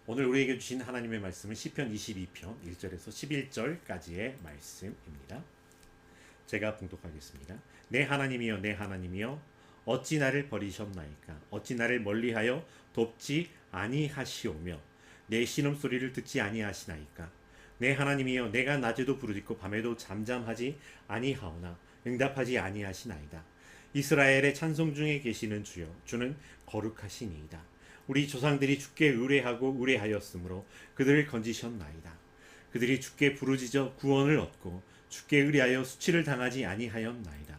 오늘 우리에게 주신 하나님의 말씀은 시편 22편 1절에서 11절까지의 말씀입니다. 제가 봉독하겠습니다. 내 하나님이여 내 하나님이여 어찌 나를 버리셨나이까. 어찌 나를 멀리하여 돕지 아니하시오며 내 신음소리를 듣지 아니하시나이까. 내 하나님이여 내가 낮에도 부르짖고 밤에도 잠잠하지 아니하오나 응답하지 아니하시나이다. 이스라엘의 찬송 중에 계시는 주여 주는 거룩하시니이다. 우리 조상들이 주께 의뢰하고 의뢰하였으므로 그들을 건지셨나이다. 그들이 주께 부르짖어 구원을 얻고 주께 의뢰하여 수치를 당하지 아니하였나이다.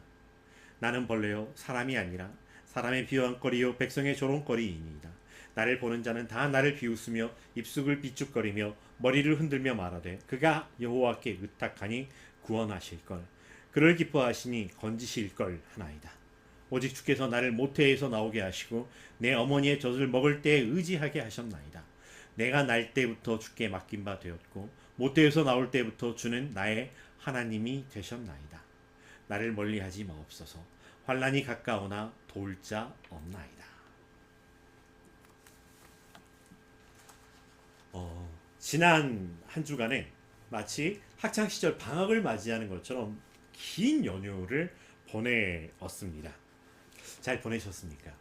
나는 벌레요 사람이 아니라 사람의 비방거리요 백성의 조롱거리이니이다. 나를 보는 자는 다 나를 비웃으며 입술을 비축거리며 머리를 흔들며 말하되 그가 여호와께 의탁하니 구원하실걸. 그를 기뻐하시니 건지실걸 하나이다. 오직 주께서 나를 모태에서 나오게 하시고 내 어머니의 젖을 먹을 때에 의지하게 하셨나이다. 내가 날 때부터 주께 맡긴 바 되었고 모태에서 나올 때부터 주는 나의 하나님이 되셨나이다. 나를 멀리하지 마옵소서. 환난이 가까우나 도울 자 없나이다. 지난 한 주간에 마치 학창시절 방학을 맞이하는 것처럼 긴 연휴를 보내었습니다. 잘 보내셨습니까?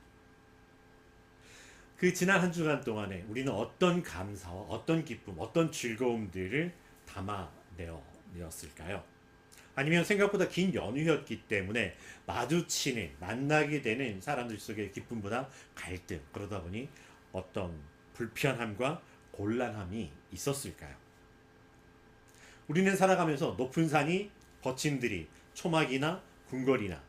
그 지난 한 주간 동안에 우리는 어떤 감사와 어떤 기쁨, 어떤 즐거움들을 담아내었을까요? 아니면 생각보다 긴 연휴였기 때문에 마주치는, 만나게 되는 사람들 속에 기쁨보다 갈등, 그러다 보니 어떤 불편함과 곤란함이 있었을까요? 우리는 살아가면서 높은 산이 거친 들이 초막이나 궁궐이나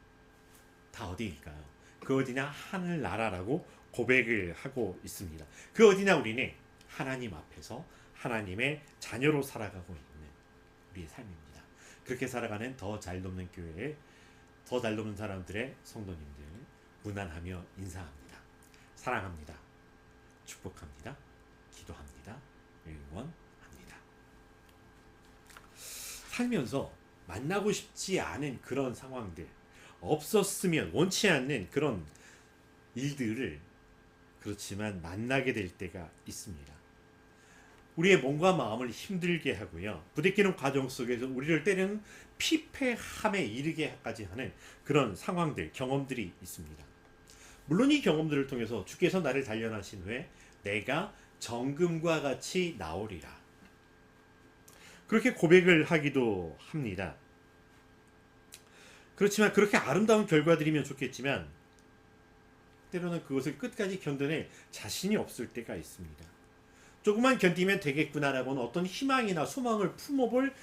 다 어디일까요? 그 어디나 하늘나라라고 고백을 하고 있습니다. 그 어디나 우리는 하나님 앞에서 하나님의 자녀로 살아가고 있는 우리의 삶입니다. 그렇게 살아가는 더 잘 돕는 교회에 더 잘 돕는 사람들의 성도님들 무난하며 인사합니다. 사랑합니다. 축복합니다. 기도합니다. 응원합니다. 살면서 만나고 싶지 않은 그런 상황들, 없었으면 원치 않는 그런 일들을 그렇지만 만나게 될 때가 있습니다. 우리의 몸과 마음을 힘들게 하고요. 부대끼는 과정 속에서 우리를 때리는 피폐함에 이르게까지 하는 그런 상황들, 경험들이 있습니다. 물론 이 경험들을 통해서 주께서 나를 단련하신 후에 내가 정금과 같이 나오리라. 그렇게 고백을 하기도 합니다. 그렇지만 그렇게 아름다운 결과들이면 좋겠지만 때로는 그것을 끝까지 견뎌낼 자신이 없을 때가 있습니다. 조금만 견디면 되겠구나라고는 어떤 희망이나 소망을 품어볼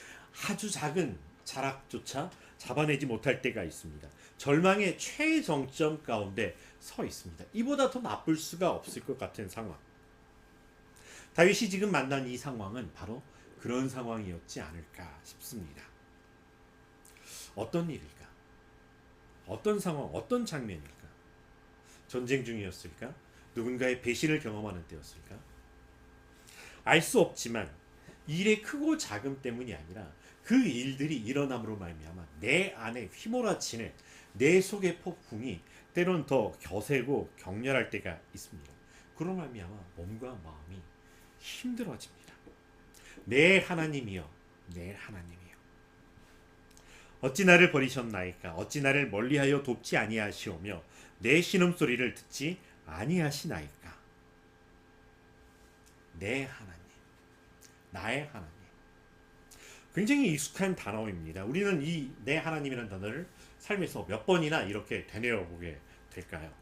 아주 작은 자락조차 잡아내지 못할 때가 있습니다. 절망의 최정점 가운데 서 있습니다. 이보다 더 나쁠 수가 없을 것 같은 상황. 다윗이 지금 만난 이 상황은 바로 그런 상황이었지 않을까 싶습니다. 어떤 일일까? 어떤 상황, 어떤 장면일까? 전쟁 중이었을까? 누군가의 배신을 경험하는 때였을까? 알 수 없지만 일의 크고 작음 때문이 아니라 그 일들이 일어남으로 말미암아 내 안에 휘몰아치는 내 속의 폭풍이 때론 더 거세고 격렬할 때가 있습니다. 그로 말미암아 몸과 마음이 힘들어집니다. 내 하나님이여, 내 하나님이여. 어찌 나를 버리셨나이까. 어찌 나를 멀리하여 돕지 아니하시오며 내 신음소리를 듣지 아니하시나이까. 내 하나님, 나의 하나님. 굉장히 익숙한 단어입니다. 우리는 이 내 하나님이라는 단어를 삶에서 몇 번이나 이렇게 되뇌어 보게 될까요?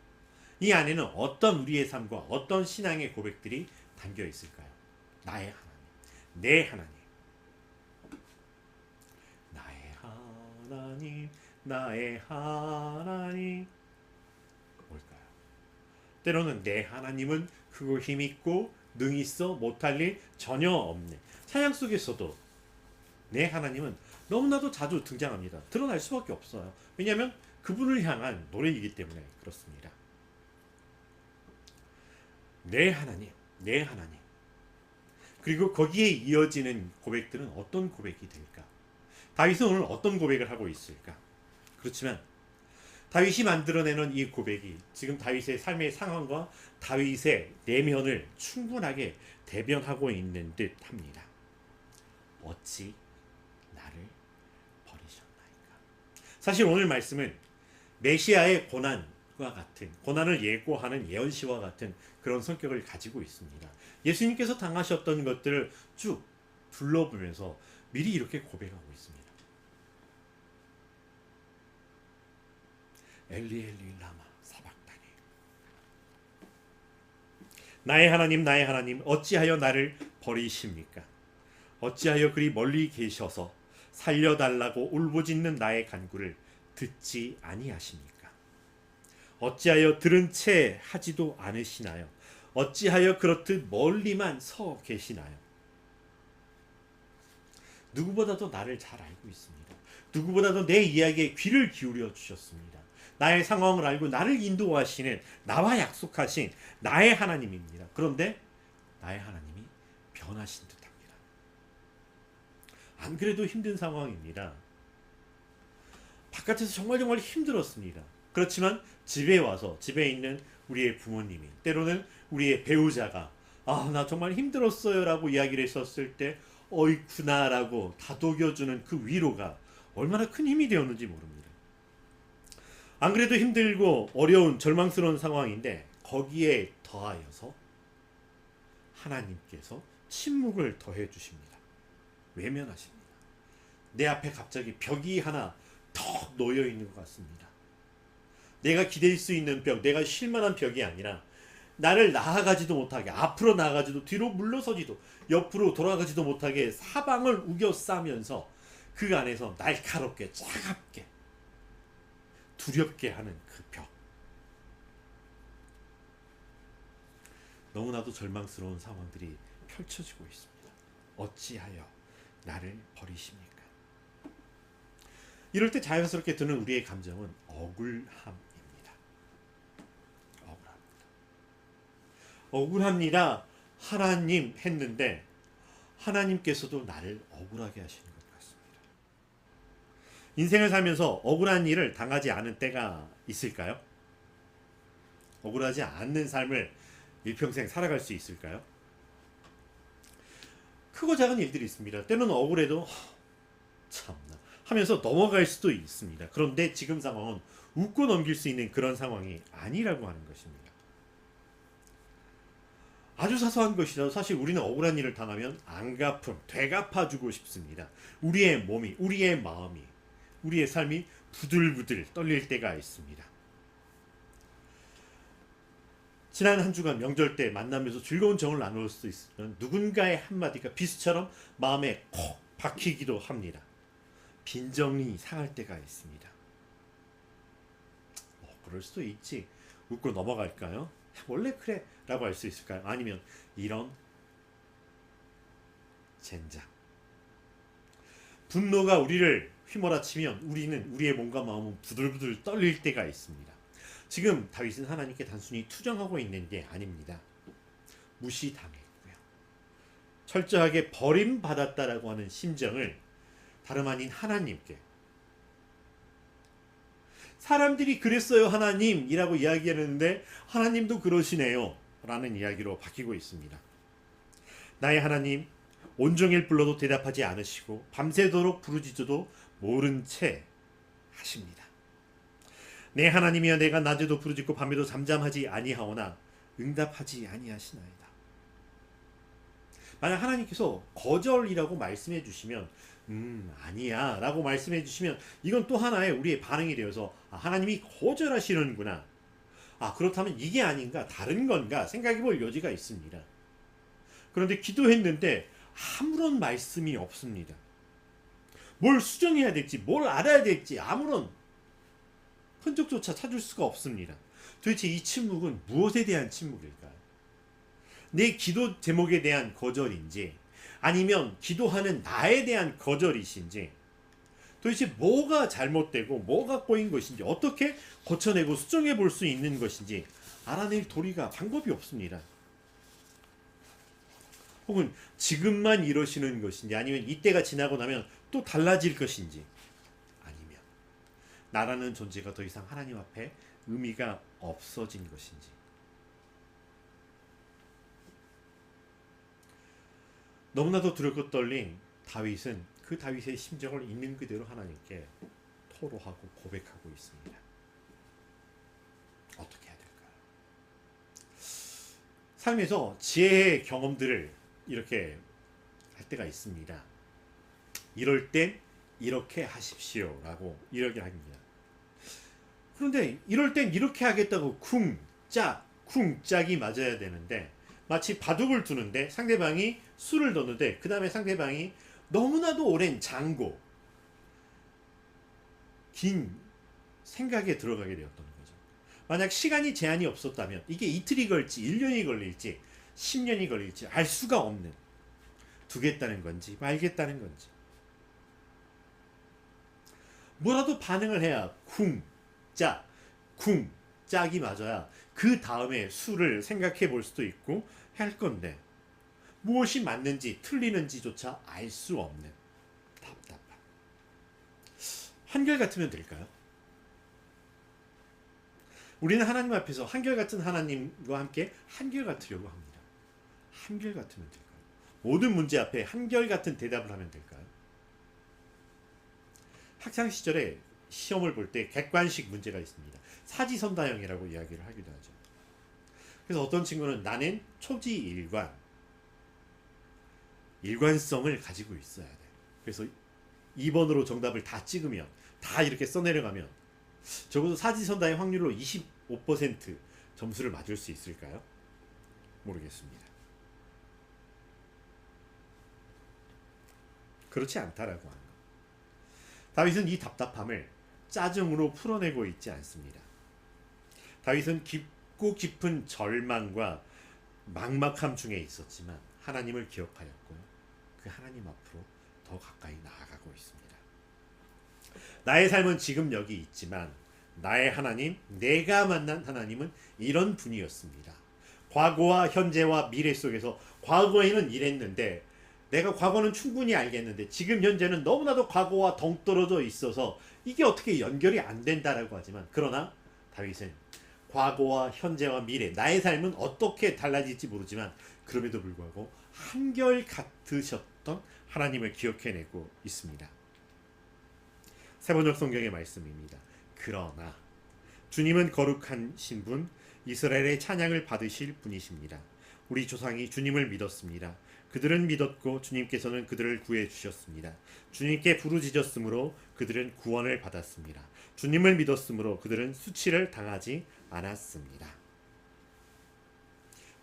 이 안에는 어떤 우리의 삶과 어떤 신앙의 고백들이 담겨 있을까요? 나의 하나님, 내 하나님, 나의 하나님, 나의 하나님. 뭘까요? 때로는 내 하나님은 크고 힘있고 능히 있어 못할 일 전혀 없네. 찬양 속에서도 내 하나님은 너무나도 자주 등장합니다. 드러날 수밖에 없어요. 왜냐하면 그분을 향한 노래이기 때문에 그렇습니다. 내 하나님, 내 하나님. 그리고 거기에 이어지는 고백들은 어떤 고백이 될까? 다윗은 오늘 어떤 고백을 하고 있을까? 그렇지만 다윗이 만들어내는 이 고백이 지금 다윗의 삶의 상황과 다윗의 내면을 충분하게 대변하고 있는 듯 합니다. 어찌 나를 버리셨나이까. 사실 오늘 말씀은 메시아의 고난과 같은, 고난을 예고하는 예언시와 같은 그런 성격을 가지고 있습니다. 예수님께서 당하셨던 것들을 쭉 둘러보면서 미리 이렇게 고백하고 있습니다. 엘리 엘리 라마 사박다니. 나의 하나님 어찌하여 나를 버리십니까? 어찌하여 그리 멀리 계셔서 살려달라고 울부짖는 나의 간구를 듣지 아니하십니까? 어찌하여 들은 채 하지도 않으시나요? 어찌하여 그렇듯 멀리만 서 계시나요? 누구보다도 나를 잘 알고 있습니다. 누구보다도 내 이야기에 귀를 기울여 주셨습니다. 나의 상황을 알고 나를 인도하시는, 나와 약속하신 나의 하나님입니다. 그런데 나의 하나님이 변하신 듯합니다. 안 그래도 힘든 상황입니다. 바깥에서 정말 힘들었습니다. 그렇지만 집에 와서, 집에 있는 우리의 부모님이, 때로는 우리의 배우자가 나 정말 힘들었어요 라고 이야기를 했었을 때 어이쿠나 라고 다독여주는 그 위로가 얼마나 큰 힘이 되었는지 모릅니다. 안 그래도 힘들고 어려운 절망스러운 상황인데 거기에 더하여서 하나님께서 침묵을 더해 주십니다. 외면하십니다. 내 앞에 갑자기 벽이 하나 턱 놓여 있는 것 같습니다. 내가 기댈 수 있는 벽, 내가 쉴 만한 벽이 아니라 나를 나아가지도 못하게, 앞으로 나아가지도, 뒤로 물러서지도, 옆으로 돌아가지도 못하게 사방을 우겨싸면서 그 안에서 날카롭게, 차갑게, 두렵게 하는 그 벽. 너무나도 절망스러운 상황들이 펼쳐지고 있습니다. 어찌하여 나를 버리십니까? 이럴 때 자연스럽게 드는 우리의 감정은 억울함입니다. 억울합니다. 하나님 했는데 하나님께서도 나를 억울하게 하시는 것 같습니다. 인생을 살면서 억울한 일을 당하지 않은 때가 있을까요? 억울하지 않는 삶을 일평생 살아갈 수 있을까요? 크고 작은 일들이 있습니다. 때로는 억울해도 참나 하면서 넘어갈 수도 있습니다. 그런데 지금 상황은 웃고 넘길 수 있는 그런 상황이 아니라고 하는 것입니다. 아주 사소한 것이라도 사실 우리는 억울한 일을 당하면 안갚음, 되갚아주고 싶습니다. 우리의 몸이, 우리의 마음이, 우리의 삶이 부들부들 떨릴 때가 있습니다. 지난 한 주간 명절 때 만나면서 즐거운 정을 나눌 수 있으면 누군가의 한마디가 비수처럼 마음에 콕 박히기도 합니다. 빈정이 상할 때가 있습니다. 그럴 수도 있지. 웃고 넘어갈까요? 원래 그래 라고 할 수 있을까요? 아니면 이런 젠장, 분노가 우리를 휘몰아치면 우리의 몸과 마음은 부들부들 떨릴 때가 있습니다. 지금 다윗은 하나님께 단순히 투정하고 있는 게 아닙니다. 무시당했고요. 철저하게 버림받았다라고 하는 심정을 다름 아닌 하나님께, 사람들이 그랬어요 하나님이라고 이야기하는데 하나님도 그러시네요 라는 이야기로 바뀌고 있습니다. 나의 하나님, 온종일 불러도 대답하지 않으시고 밤새도록 부르짖어도 모른 채 하십니다. 내 하나님이여, 내가 낮에도 부르짖고 밤에도 잠잠하지 아니하오나 응답하지 아니하시나이다. 만약 하나님께서 거절이라고 말씀해 주시면 아니야 라고 말씀해 주시면 이건 또 하나의 우리의 반응이 되어서 하나님이 거절하시는구나, 그렇다면 이게 아닌가, 다른 건가 생각해 볼 여지가 있습니다. 그런데 기도했는데 아무런 말씀이 없습니다. 뭘 수정해야 될지, 뭘 알아야 될지 아무런 흔적조차 찾을 수가 없습니다. 도대체 이 침묵은 무엇에 대한 침묵일까요? 내 기도 제목에 대한 거절인지, 아니면 기도하는 나에 대한 거절이신지, 도대체 뭐가 잘못되고 뭐가 꼬인 것인지, 어떻게 고쳐내고 수정해 볼 수 있는 것인지 알아낼 도리가, 방법이 없습니다. 혹은 지금만 이러시는 것인지, 아니면 이때가 지나고 나면 또 달라질 것인지, 아니면 나라는 존재가 더 이상 하나님 앞에 의미가 없어진 것인지. 너무나도 두렵고 떨린 다윗은 그 다윗의 심정을 있는 그대로 하나님께 토로하고 고백하고 있습니다. 어떻게 해야 될까요? 삶에서 지혜의 경험들을 이렇게 할 때가 있습니다. 이럴 땐 이렇게 하십시오 라고 이렇게 합니다. 그런데 이럴 땐 이렇게 하겠다고 쿵짝이 맞아야 되는데, 마치 바둑을 두는데 상대방이 수를 넣는데 그 다음에 상대방이 너무나도 오랜 장고, 긴 생각에 들어가게 되었던 거죠. 만약 시간이 제한이 없었다면 이게 이틀이 걸릴지 1년이 걸릴지 10년이 걸릴지 알 수가 없는, 두겠다는 건지 말겠다는 건지 뭐라도 반응을 해야 쿵짝이 맞아야 그 다음에 수를 생각해 볼 수도 있고 할 건데, 무엇이 맞는지 틀리는지조차 알 수 없는 답답함. 한결같으면 될까요? 우리는 하나님 앞에서 한결같은 하나님과 함께 한결같으려고 합니다. 한결같으면 될까요? 모든 문제 앞에 한결같은 대답을 하면 될까요? 학창 시절에 시험을 볼 때 객관식 문제가 있습니다. 사지선다형이라고 이야기를 하기도 하죠. 그래서 어떤 친구는 나는 일관성을 가지고 있어야 돼. 그래서 2번으로 정답을 다 찍으면, 다 이렇게 써내려가면 적어도 사지선다의 확률로 25% 점수를 맞을 수 있을까요? 모르겠습니다. 그렇지 않다라고 하는 것. 다윗은 이 답답함을 짜증으로 풀어내고 있지 않습니다. 다윗은 깊고 깊은 절망과 막막함 중에 있었지만 하나님을 기억하였고요. 그 하나님 앞으로 더 가까이 나아가고 있습니다. 나의 삶은 지금 여기 있지만 나의 하나님, 내가 만난 하나님은 이런 분이었습니다. 과거와 현재와 미래 속에서 과거에는 이랬는데, 내가 과거는 충분히 알겠는데 지금 현재는 너무나도 과거와 동떨어져 있어서 이게 어떻게 연결이 안 된다라고 하지만, 그러나 다윗은 과거와 현재와 미래, 나의 삶은 어떻게 달라질지 모르지만 그럼에도 불구하고 한결 같으셨던 하나님을 기억해내고 있습니다. 세번역 성경의 말씀입니다. 그러나 주님은 거룩한 신분, 이스라엘의 찬양을 받으실 분이십니다. 우리 조상이 주님을 믿었습니다. 그들은 믿었고 주님께서는 그들을 구해 주셨습니다. 주님께 부르짖었으므로 그들은 구원을 받았습니다. 주님을 믿었으므로 그들은 수치를 당하지 않았습니다.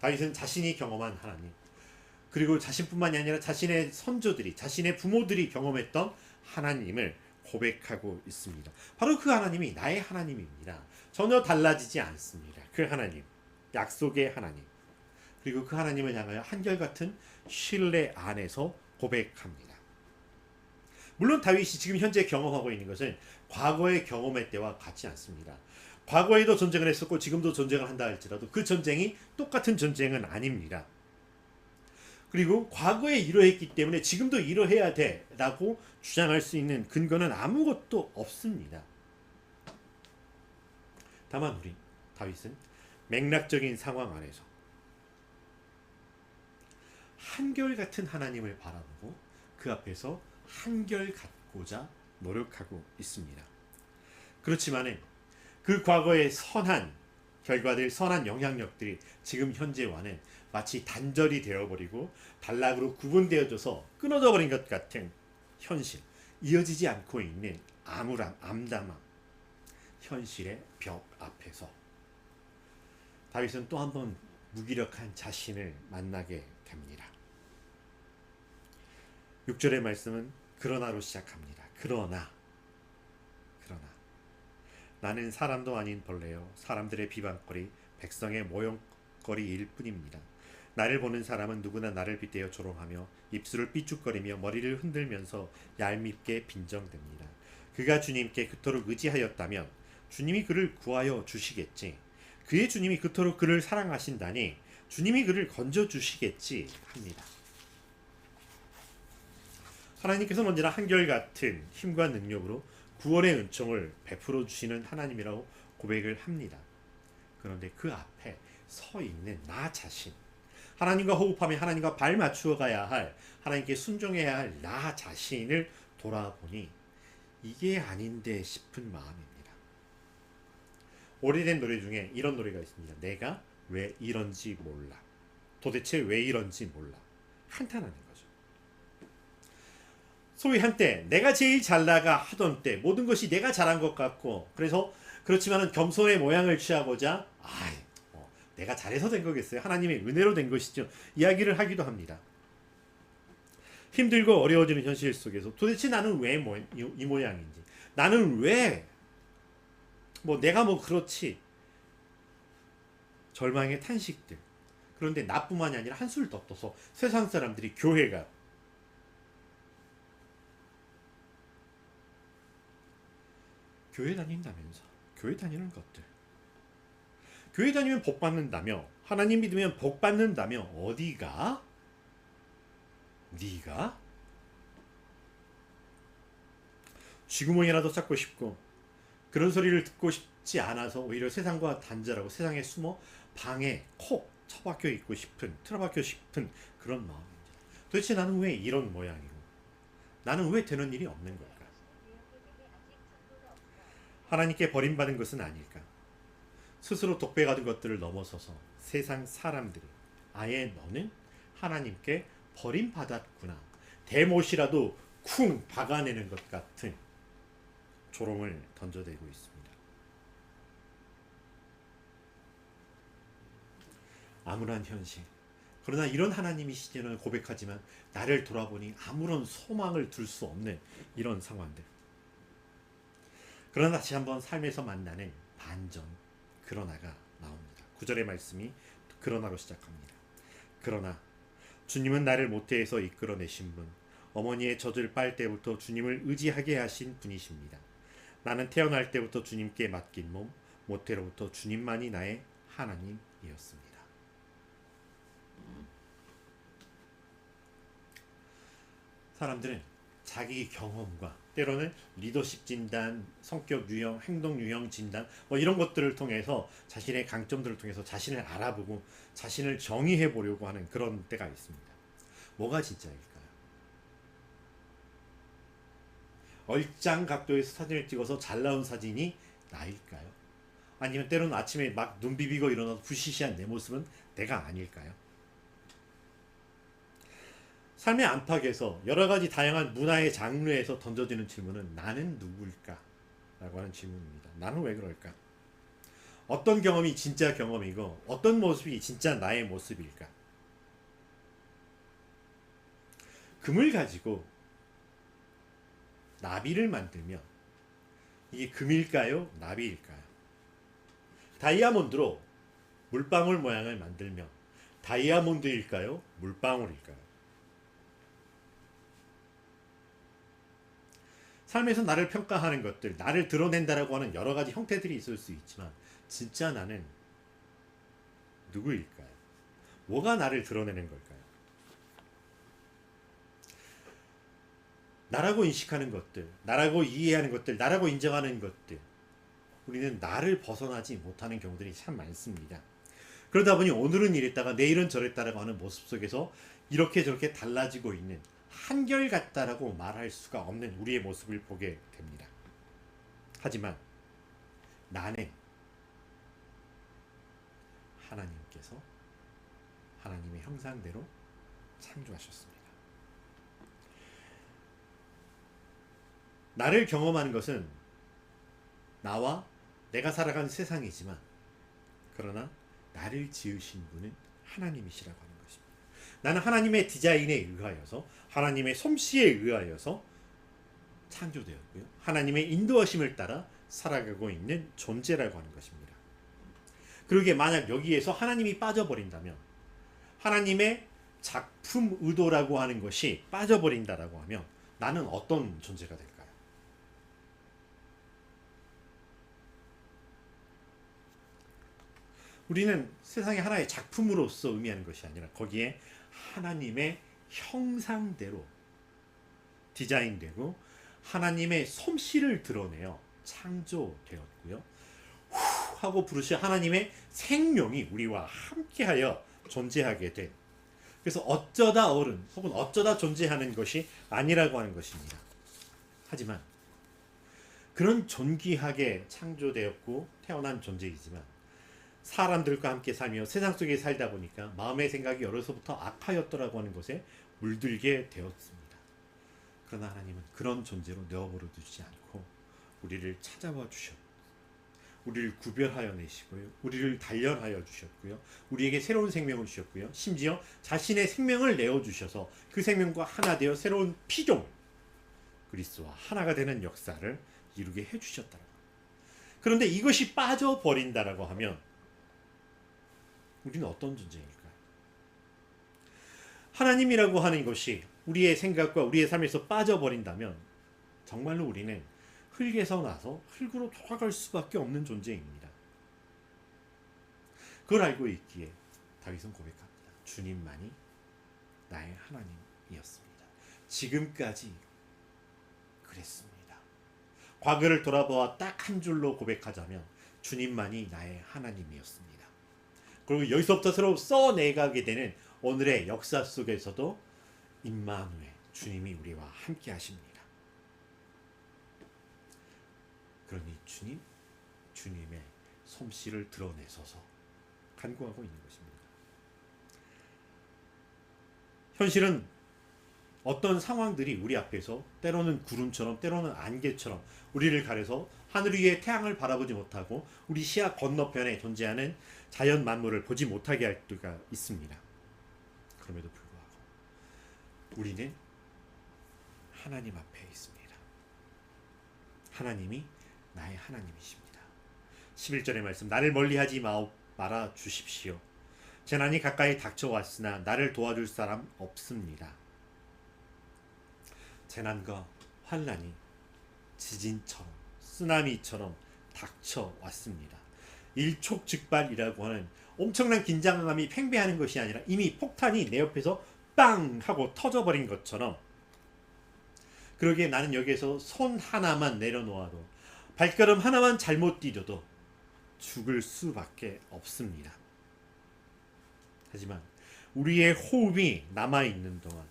다윗은 자신이 경험한 하나님, 그리고 자신뿐만이 아니라 자신의 선조들이, 자신의 부모들이 경험했던 하나님을 고백하고 있습니다. 바로 그 하나님이 나의 하나님입니다. 전혀 달라지지 않습니다. 그 하나님, 약속의 하나님, 그리고 그 하나님을 향하여 한결같은 신뢰 안에서 고백합니다. 물론 다윗이 지금 현재 경험하고 있는 것은 과거의 경험의 때와 같지 않습니다. 과거에도 전쟁을 했었고 지금도 전쟁을 한다 할지라도 그 전쟁이 똑같은 전쟁은 아닙니다. 그리고 과거에 이러했기 때문에 지금도 이러해야 돼 라고 주장할 수 있는 근거는 아무것도 없습니다. 다만 우리 다윗은 맥락적인 상황 안에서 한결같은 하나님을 바라보고 그 앞에서 한결같고자 노력하고 있습니다. 그렇지만 그 과거의 선한 결과들, 선한 영향력들이 지금 현재와는 마치 단절이 되어버리고 단락으로 구분되어져서 끊어져 버린 것 같은 현실, 이어지지 않고 있는 암울함, 암담함, 현실의 벽 앞에서 다윗은 또 한 번 무기력한 자신을 만나게 됩니다. 6절의 말씀은 그러나로 시작합니다. 그러나 나는 사람도 아닌 벌레요, 사람들의 비방거리, 백성의 모욕거리일 뿐입니다. 나를 보는 사람은 누구나 나를 빗대어 조롱하며 입술을 삐죽거리며 머리를 흔들면서 얄밉게 빈정댑니다. 그가 주님께 그토록 의지하였다면 주님이 그를 구하여 주시겠지. 그의 주님이 그토록 그를 사랑하신다니 주님이 그를 건져주시겠지 합니다. 하나님께서는 언제나 한결같은 힘과 능력으로 구원의 은총을 베풀어 주시는 하나님이라고 고백을 합니다. 그런데 그 앞에 서 있는 나 자신, 하나님과 호흡하며 하나님과 발 맞추어 가야 할, 하나님께 순종해야 할 나 자신을 돌아보니 이게 아닌데 싶은 마음입니다. 오래된 노래 중에 이런 노래가 있습니다. 내가 왜 이런지 몰라. 도대체 왜 이런지 몰라. 한탄하는 거죠. 소위 한때 내가 제일 잘 나가 하던 때 모든 것이 내가 잘한 것 같고, 그래서 그렇지만은 겸손의 모양을 취하고자 내가 잘해서 된 거겠어요. 하나님의 은혜로 된 것이죠. 이야기를 하기도 합니다. 힘들고 어려워지는 현실 속에서 도대체 나는 왜 이 모양인지, 나는 왜 내가 그렇지, 절망의 탄식들. 그런데 나뿐만이 아니라 한술 더 떠서 세상 사람들이 교회 다닌다면서, 교회 다니는 것들, 교회 다니면 복 받는다며, 하나님 믿으면 복 받는다며, 어디가? 네가? 쥐구멍이라도 찾고 싶고 그런 소리를 듣고 싶지 않아서 오히려 세상과 단절하고 세상에 숨어 방에 콕 처박혀 있고 싶은, 틀어박혀 싶은 그런 마음입니다. 도대체 나는 왜 이런 모양이고, 나는 왜 되는 일이 없는 걸까? 하나님께 버림받은 것은 아닐까? 스스로 독배받은 것들을 넘어서서 세상 사람들이 아예 너는 하나님께 버림받았구나, 대못이라도 쿵 박아내는 것 같은 조롱을 던져대고 있습니다. 암울한 현실. 그러나 이런 하나님이시기는 고백하지만 나를 돌아보니 아무런 소망을 둘 수 없는 이런 상황들. 그러나 다시 한번 삶에서 만나는 반전, 그러나가 나옵니다. 9절의 말씀이 그러나로 시작합니다. 그러나 주님은 나를 모태에서 이끌어내신 분, 어머니의 젖을 빨 때부터 주님을 의지하게 하신 분이십니다. 나는 태어날 때부터 주님께 맡긴 몸, 모태로부터 주님만이 나의 하나님이었습니다. 사람들은 자기 경험과 때로는 리더십 진단, 성격 유형, 행동 유형 진단 이런 것들을 통해서 자신의 강점들을 통해서 자신을 알아보고 자신을 정의해 보려고 하는 그런 때가 있습니다. 뭐가 진짜일까요? 얼짱 각도에서 사진을 찍어서 잘 나온 사진이 나일까요? 아니면 때로는 아침에 막 눈 비비고 일어나서 부시시한 내 모습은 내가 아닐까요? 삶의 안팎에서 여러 가지 다양한 문화의 장르에서 던져지는 질문은 나는 누굴까? 라고 하는 질문입니다. 나는 왜 그럴까? 어떤 경험이 진짜 경험이고 어떤 모습이 진짜 나의 모습일까? 금을 가지고 나비를 만들면 이게 금일까요? 나비일까요? 다이아몬드로 물방울 모양을 만들면 다이아몬드일까요? 물방울일까요? 삶에서 나를 평가하는 것들, 나를 드러낸다라고 하는 여러 가지 형태들이 있을 수 있지만 진짜 나는 누구일까요? 뭐가 나를 드러내는 걸까요? 나라고 인식하는 것들, 나라고 이해하는 것들, 나라고 인정하는 것들, 우리는 나를 벗어나지 못하는 경우들이 참 많습니다. 그러다 보니 오늘은 이랬다가 내일은 저랬다라고 하는 모습 속에서 이렇게 저렇게 달라지고 있는, 한결같다라고 말할 수가 없는 우리의 모습을 보게 됩니다. 하지만 나는 하나님께서 하나님의 형상대로 창조하셨습니다. 나를 경험하는 것은 나와 내가 살아가는 세상이지만, 그러나 나를 지으신 분은 하나님이시라고 하는 것입니다. 나는 하나님의 디자인에 의하여서, 하나님의 솜씨에 의하여서 창조되었고요, 하나님의 인도하심을 따라 살아가고 있는 존재라고 하는 것입니다. 그러기에 만약 여기에서 하나님이 빠져버린다면, 하나님의 작품 의도라고 하는 것이 빠져버린다라고 하면 나는 어떤 존재가 될까요? 우리는 세상의 하나의 작품으로서 의미하는 것이 아니라 거기에 하나님의 형상대로 디자인되고 하나님의 솜씨를 드러내어 창조되었고요. 후 하고 부르시 하나님의 생명이 우리와 함께하여 존재하게 된, 그래서 어쩌다 어른 혹은 어쩌다 존재하는 것이 아니라고 하는 것입니다. 하지만 그런 존귀하게 창조되었고 태어난 존재이지만 사람들과 함께 살며 세상 속에 살다 보니까 마음의 생각이 어려서부터 악하였더라고 하는 것에 물들게 되었습니다. 그러나 하나님은 그런 존재로 내어버려 두지 않고 우리를 찾아와 주셨고 우리를 구별하여 내시고요, 우리를 단련하여 주셨고요, 우리에게 새로운 생명을 주셨고요, 심지어 자신의 생명을 내어 주셔서 그 생명과 하나 되어 새로운 피조물 그리스도와 하나가 되는 역사를 이루게 해 주셨다. 그런데 이것이 빠져버린다라고 하면 우리는 어떤 존재일까요? 하나님이라고 하는 것이 우리의 생각과 우리의 삶에서 빠져버린다면 정말로 우리는 흙에서 나서 흙으로 돌아갈 수밖에 없는 존재입니다. 그걸 알고 있기에 다윗은 고백합니다. 주님만이 나의 하나님이었습니다. 지금까지 그랬습니다. 과거를 돌아보아 딱 한 줄로 고백하자면 주님만이 나의 하나님이었습니다. 그리고 여기서부터 새로 써내가게 되는 오늘의 역사 속에서도 임마누엘, 주님이 우리와 함께 하십니다. 그러니 주님의 솜씨를 드러내소서 간구하고 있는 것입니다. 현실은 어떤 상황들이 우리 앞에서 때로는 구름처럼 때로는 안개처럼 우리를 가려서 하늘 위에 태양을 바라보지 못하고 우리 시야 건너편에 존재하는 자연 만물을 보지 못하게 할 때가 있습니다. 그럼에도 불구하고 우리는 하나님 앞에 있습니다. 하나님이 나의 하나님이십니다. 11절의 말씀, 나를 멀리하지 말아 주십시오. 재난이 가까이 닥쳐왔으나 나를 도와줄 사람 없습니다. 재난과 환난이 지진처럼 쓰나미처럼 닥쳐왔습니다. 일촉즉발이라고 하는 엄청난 긴장감이 팽배하는 것이 아니라 이미 폭탄이 내 옆에서 빵 하고 터져버린 것처럼, 그러기에 나는 여기에서 손 하나만 내려놓아도 발걸음 하나만 잘못 디뎌도 죽을 수밖에 없습니다. 하지만 우리의 호흡이 남아있는 동안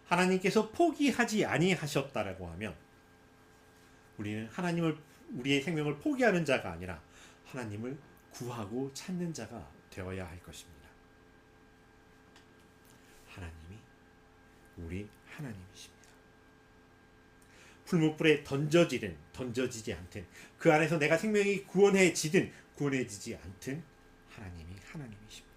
하나님께서 포기하지 아니하셨다라고 하면 우리는 우리의 생명을 포기하는 자가 아니라 하나님을 구하고 찾는 자가 되어야 할 것입니다. 하나님이 우리 하나님이십니다. 풀무불에 던져지든 던져지지 않든 그 안에서 내가 생명이 구원해지든 구원해지지 않든 하나님이 하나님이십니다.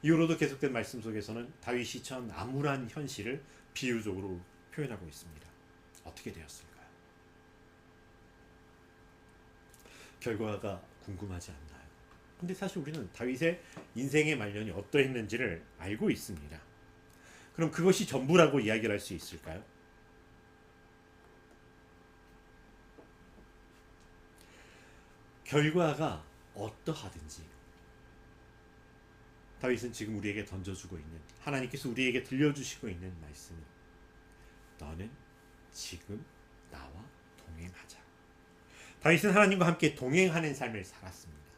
이후로도 계속된 말씀 속에서는 다윗이 처한 암울한 현실을 비유적으로 표현하고 있습니다. 어떻게 되었을까요? 결과가 궁금하지 않나요? 근데 사실 우리는 다윗의 인생의 말년이 어떠했는지를 알고 있습니다. 그럼 그것이 전부라고 이야기를 할 수 있을까요? 결과가 어떠하든지 다윗은 지금 우리에게 던져주고 있는, 하나님께서 우리에게 들려주시고 있는 말씀은 너는 지금 나와 동행하자. 다윗은 하나님과 함께 동행하는 삶을 살았습니다.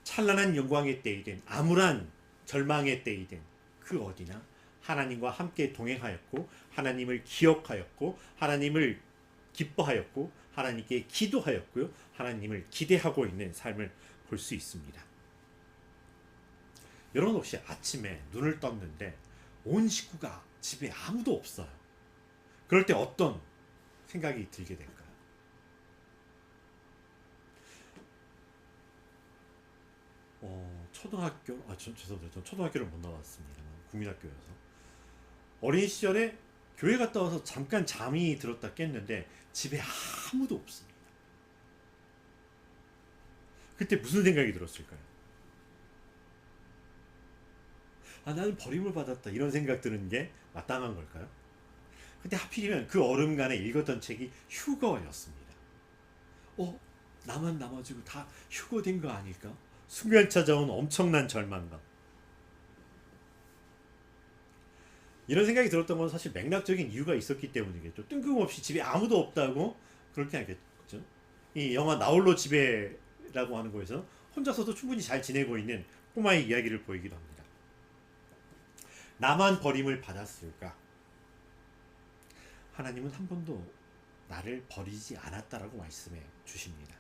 찬란한 영광의 때이든 암울한 절망의 때이든 그 어디나 하나님과 함께 동행하였고 하나님을 기억하였고 하나님을 기뻐하였고 하나님께 기도하였고요, 하나님을 기대하고 있는 삶을 볼 수 있습니다. 여러분 혹시 아침에 눈을 떴는데 온 식구가 집에 아무도 없어요. 그럴 때 어떤 생각이 들게 될까요? 죄송합니다. 전 초등학교를 못 나왔습니다. 국민학교여서. 어린 시절에 교회 갔다 와서 잠깐 잠이 들었다 깼는데 집에 아무도 없습니다. 그때 무슨 생각이 들었을까요? 나는 버림을 받았다, 이런 생각 드는 게 마땅한 걸까요? 근데 하필이면 그 얼음간에 읽었던 책이 휴거였습니다. 나만 남아지고 다 휴거된 거 아닐까? 순간 찾아온 엄청난 절망감. 이런 생각이 들었던 건 사실 맥락적인 이유가 있었기 때문이겠죠. 뜬금없이 집에 아무도 없다고 그렇게 하겠죠. 이 영화 나홀로 집에라고 하는 거에서 혼자서도 충분히 잘 지내고 있는 꼬마의 이야기를 보이기도 합니다. 나만 버림을 받았을까? 하나님은 한 번도 나를 버리지 않았다라고 말씀해 주십니다.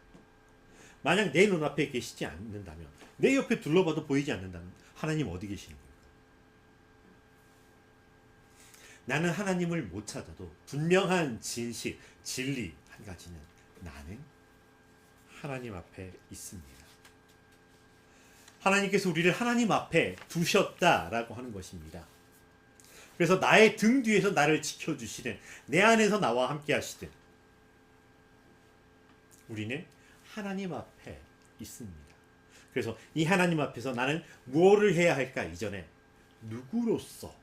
만약 내 눈앞에 계시지 않는다면, 내 옆에 둘러봐도 보이지 않는다면 하나님 어디 계시는 거예요? 나는 하나님을 못 찾아도 분명한 진실, 진리 한 가지는 나는 하나님 앞에 있습니다. 하나님께서 우리를 하나님 앞에 두셨다라고 하는 것입니다. 그래서 나의 등 뒤에서 나를 지켜주시든 내 안에서 나와 함께 하시든 우리는 하나님 앞에 있습니다. 그래서 이 하나님 앞에서 나는 무엇을 해야 할까 이전에 누구로서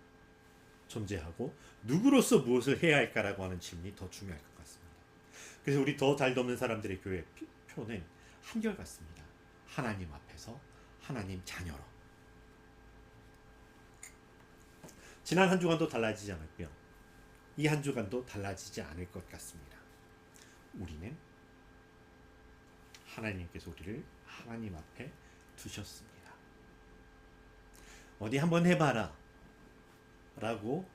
존재하고 누구로서 무엇을 해야 할까라고 하는 질문이 더 중요할 것 같습니다. 그래서 우리 더 잘 돕는 사람들의 교회 표는 한결같습니다. 하나님 앞에서 하나님 자녀로. 지난 한 주간도 달라지지 않았고요. 이 한 주간도 달라지지 않을 것 같습니다. 우리는 하나님께서 우리를 하나님 앞에 두셨습니다. 어디 한번 해봐라 라고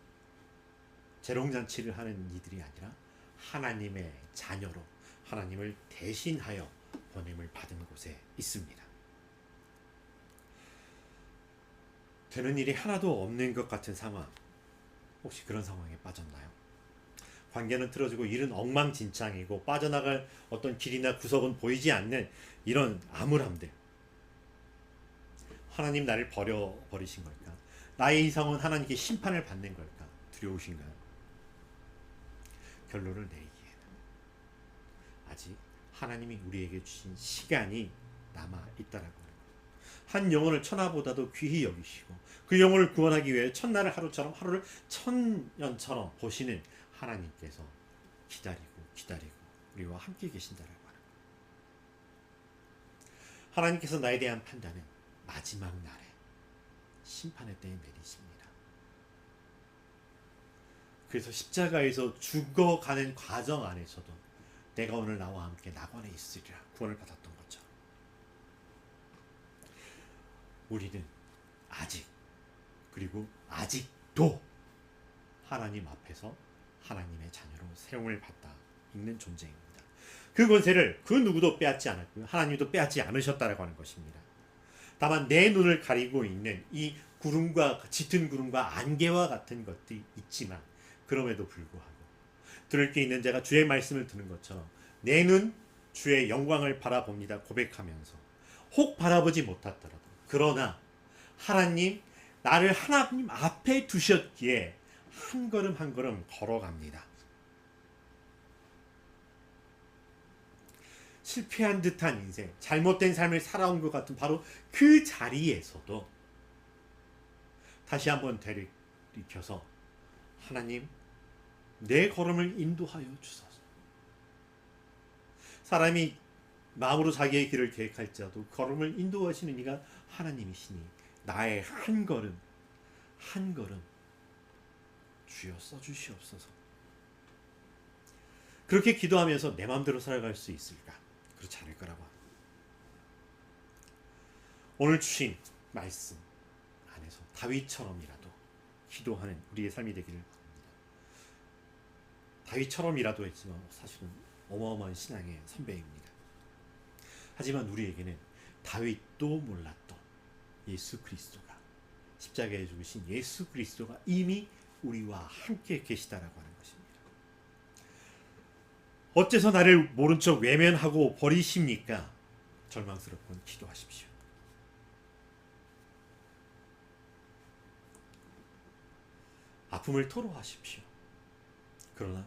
재롱잔치를 하는 이들이 아니라 하나님의 자녀로 하나님을 대신하여 보냄을 받은 곳에 있습니다. 되는 일이 하나도 없는 것 같은 상황, 혹시 그런 상황에 빠졌나요? 관계는 틀어지고 일은 엉망진창이고 빠져나갈 어떤 길이나 구석은 보이지 않는 이런 암울함들. 하나님 나를 버리신 걸까? 나의 이상은 하나님께 심판을 받는 걸까? 두려우신가요? 결론을 내리기에는 아직 하나님이 우리에게 주신 시간이 남아 있다라고 하는 거예요. 한 영혼을 천하보다도 귀히 여기시고 그 영혼을 구원하기 위해 천날을 하루처럼 하루를 천년처럼 보시는 하나님께서 기다리고 우리와 함께 계신다라고 하는 거예요. 하나님께서 나에 대한 판단은 마지막 날에 심판의 때에 내리십니다. 그래서 십자가에서 죽어가는 과정 안에서도 내가 오늘 나와 함께 낙원에 있으리라 구원을 받았던 것처럼 우리는 아직 그리고 아직도 하나님 앞에서 하나님의 자녀로 세움을 받다 있는 존재입니다. 그 권세를 그 누구도 빼앗지 않았고요. 하나님도 빼앗지 않으셨다라고 하는 것입니다. 다만 내 눈을 가리고 있는 이 구름과 짙은 구름과 안개와 같은 것들이 있지만 그럼에도 불구하고 들을 게 있는 자가 주의 말씀을 듣는 것처럼 내 눈 주의 영광을 바라봅니다 고백하면서 혹 바라보지 못하더라도 그러나 하나님 나를 하나님 앞에 두셨기에 한 걸음 한 걸음 걸어갑니다. 실패한 듯한 인생, 잘못된 삶을 살아온 것 같은 바로 그 자리에서도 다시 한번 되돌이켜서 하나님 내 걸음을 인도하여 주소서. 사람이 마음으로 자기의 길을 계획할지라도 걸음을 인도하시는 이가 하나님이시니 나의 한 걸음 한 걸음 주여 써주시옵소서. 그렇게 기도하면서 내 마음대로 살아갈 수 있을까? 그렇지 않을 거라고 합니다. 오늘 주신 말씀 안에서 다윗처럼이라도 기도하는 우리의 삶이 되기를 바랍니다. 다윗처럼이라도 했지만 사실은 어마어마한 신앙의 선배입니다. 하지만 우리에게는 다윗도 몰랐던 예수 그리스도가 십자가에 죽으신 예수 그리스도가 이미 우리와 함께 계시다라고 하는 것입니다. 어째서 나를 모른 척 외면하고 버리십니까? 절망스럽군 기도하십시오. 아픔을 토로하십시오. 그러나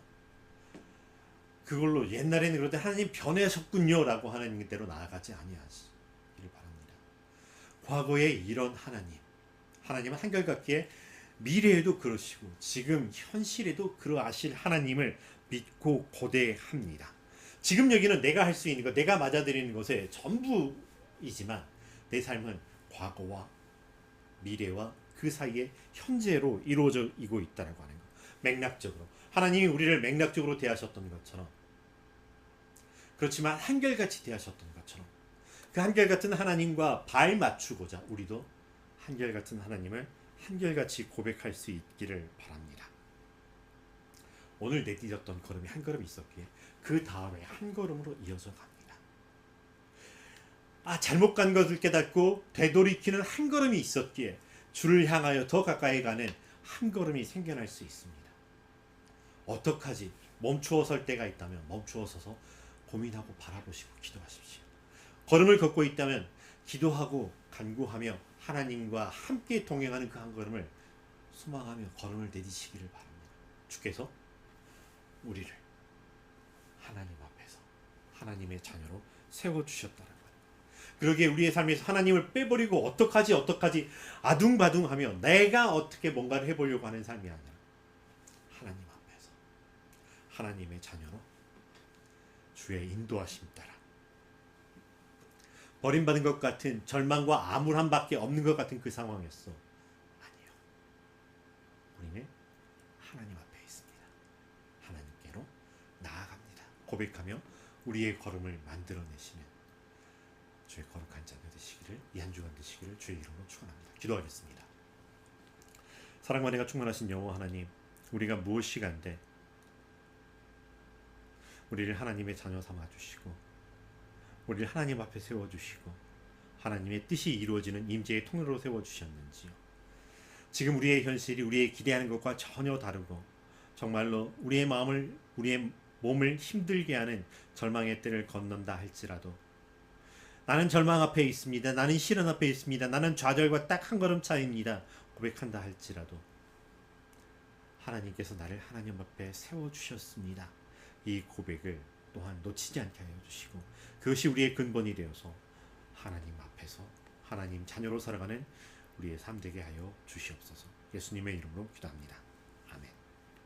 그걸로 옛날에는 그럴 때 하나님 변하셨군요 라고 하는 대로 나아가지 아니하시기를 바랍니다. 과거에 이런 하나님은 한결같기에 미래에도 그러시고 지금 현실에도 그러하실 하나님을 믿고 고대합니다. 지금 여기는 내가 할 수 있는 것, 내가 맞아들이는 것의 전부이지만 내 삶은 과거와 미래와 그 사이에 현재로 이루어지고 있다라고 하는 것. 맥락적으로 하나님이 우리를 맥락적으로 대하셨던 것처럼, 그렇지만 한결같이 대하셨던 것처럼 그 한결같은 하나님과 발 맞추고자 우리도 한결같은 하나님을 한결같이 고백할 수 있기를 바랍니다. 오늘 내딛었던 걸음이 한 걸음 있었기에 그 다음에 한 걸음으로 이어져 갑니다. 잘못 간 것을 깨닫고 되돌이키는 한 걸음이 있었기에 주를 향하여 더 가까이 가는 한 걸음이 생겨날 수 있습니다. 어떡하지? 멈추어 설 때가 있다면 멈추어 서서 고민하고 바라보시고 기도하십시오. 걸음을 걷고 있다면 기도하고 간구하며 하나님과 함께 동행하는 그 한 걸음을 소망하며 걸음을 내디시기를 바랍니다. 주께서 우리를 하나님 앞에서 하나님의 자녀로 세워주셨다는 것. 그러기에 우리의 삶에서 하나님을 빼버리고 어떡하지 아둥바둥하며 내가 어떻게 뭔가를 해보려고 하는 삶이 아니라 하나님 앞에서 하나님의 자녀로 주의 인도하심 따라 버림받은 것 같은 절망과 암울함밖에 없는 것 같은 그 상황이었어. 아니요. 우리는 하나님 앞에 있습니다. 하나님께로 나아갑니다. 고백하며 우리의 걸음을 만들어내시면 주의 거룩한 자녀 되시기를, 이 한 주간 되시기를 주의 이름으로 축원합니다. 기도하겠습니다. 사랑과 은혜가 충만하신 여호와 하나님, 우리가 무엇이간데 우리를 하나님의 자녀 삼아주시고 우리를 하나님 앞에 세워주시고 하나님의 뜻이 이루어지는 임재의 통로로 세워주셨는지요. 지금 우리의 현실이 우리의 기대하는 것과 전혀 다르고 정말로 우리의 마음을, 우리의 몸을 힘들게 하는 절망의 때를 건넌다 할지라도 나는 절망 앞에 있습니다. 나는 시련 앞에 있습니다. 나는 좌절과 딱 한 걸음 차이입니다. 고백한다 할지라도 하나님께서 나를 하나님 앞에 세워주셨습니다. 이 고백을 또한 놓치지 않게 하여 주시고 그것이 우리의 근본이 되어서 하나님 앞에서 하나님 자녀로 살아가는 우리의 삶 되게 하여 주시옵소서. 예수님의 이름으로 기도합니다.